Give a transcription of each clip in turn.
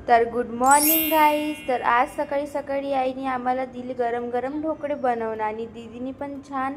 तर good morning guys. तर आज सकाळी सकाळी आईने आम्हाला दिले गरम गरम ढोकळे बनवून आणि दीदीने पण छान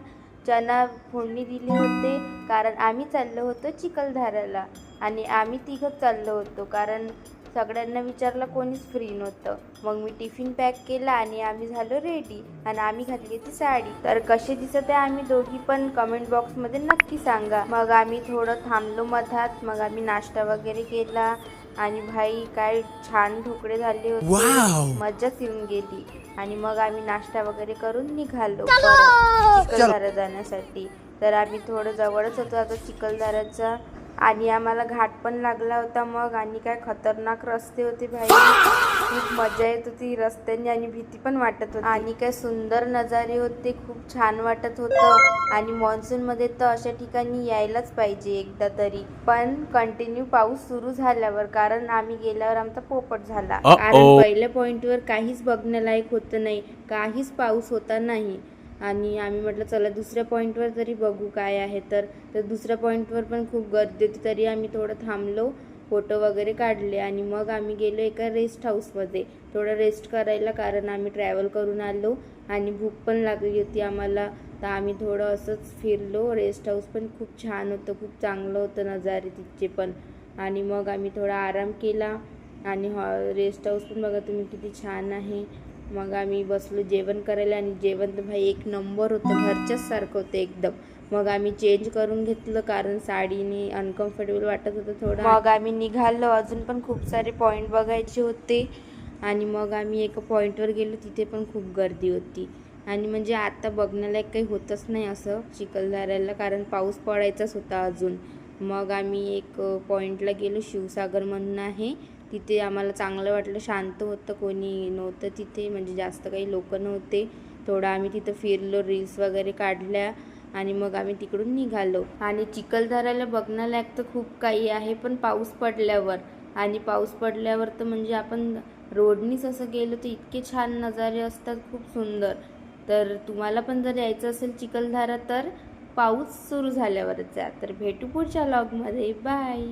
चना फोडणी दिली होते, कारण आम्ही चाललो होतो चिखलदऱ्याला आणि आम्ही तिघंच चाललो होतो, कारण सगळ्यांना विचारलं कोणीच फ्री नव्हतं. मग मी टिफिन पॅक केला आणि आम्ही झालो रेडी आणि आम्ही घातली ती साडी. तर कसे दिसत आहे आम्ही दोघी पण कमेंट बॉक्समध्ये नक्की सांगा. मग आम्ही थोडं थांबलो मधात, मग आम्ही नाश्ता वगैरे केला आणि भाई काय छान ढोकळे झाले होते, मज्जाच येऊन गेली. आणि मग आम्ही नाश्ता वगैरे करून निघालो परत चिखलदरा जाण्यासाठी. तर आम्ही थोडं जवळच होतो आता चिखलदऱ्याचा आणि आम्हाला घाट पण लागला होता मग. आणि काय खतरनाक रस्ते होते भाई, खूप मजा येत होती रस्त्याने आणि भीती पण वाटत होती. आणि काय सुंदर नजारे होते, खूप छान वाटत होतं. आणि मान्सूनमध्ये तर अशा ठिकाणी यायलाच पाहिजे एकदा तरी, पण कंटिन्यू पाऊस सुरू झाल्यावर, कारण आम्ही गेल्यावर आमचा पोपट झाला. कारण पहिल्या पॉईंटवर काहीच बघण्यालायक होतं नाही, काहीच पाऊस होता नाही. आणि आम्ही म्हटलं चला दुसऱ्या पॉईंटवर तरी बघू काय आहे. तर दुसऱ्या पॉईंटवर पण खूप गर्दी होती, तरी आम्ही थोडं थांबलो, फोटो वगैरे काढले आणि मग आम्ही गेलो एका रेस्ट हाऊसमध्ये थोडं रेस्ट करायला, कारण आम्ही ट्रॅव्हल करून आलो आणि भूक पण लागली होती आम्हाला. तर आम्ही थोडं असंच फिरलो. रेस्ट हाऊस पण खूप छान होतं, खूप चांगलं होतं नजारे तिथचे पण. आणि मग आम्ही थोडा आराम केला आणि रेस्ट हाऊस पण बघा तुम्ही किती छान आहे. मग आम्ही बसलो जेवण करायला आणि जेवण तर भाई एक नंबर होतं, घरच्याच सारखं होतं एकदम. मग आम्ही चेंज करून घेतलं, कारण साडीने अनकम्फर्टेबल वाटत होतं थोडं. मग आम्ही निघालो, अजून पण खूप सारे पॉईंट बघायचे होते. आणि मग आम्ही एका पॉईंटवर गेलो, तिथे पण खूप गर्दी होती. आणि म्हणजे आता बघण्यालायक काही होतच नाही असं चिखलदऱ्याला, कारण पाऊस पडायचाच होता अजून. मग आम्ही एक पॉईंटला गेलो, शिवसागर म्हणून आहे तिथे. आम्हाला चांगलं वाटलं, शांत होतं, कोणी नव्हतं तिथे, म्हणजे जास्त काही लोक नव्हते. थोडं आम्ही तिथं फिरलो, रील्स वगैरे काढल्या आणि मग आम्ही तिकडून निघालो. आणि चिखलदऱ्याला बघण्यालायक तर खूप काही आहे, पण पाऊस पडल्यावर, आणि पाऊस पडल्यावर तर म्हणजे आपण रोडनीच असं गेलो तर इतके छान नजारे असतात, खूप सुंदर. तर तुम्हाला पण जर यायचं असेल चिखलदरा तर पाऊस सुरू झाल्यावरच जा. तर भेटू पुढच्या व्लॉगमध्ये, बाय.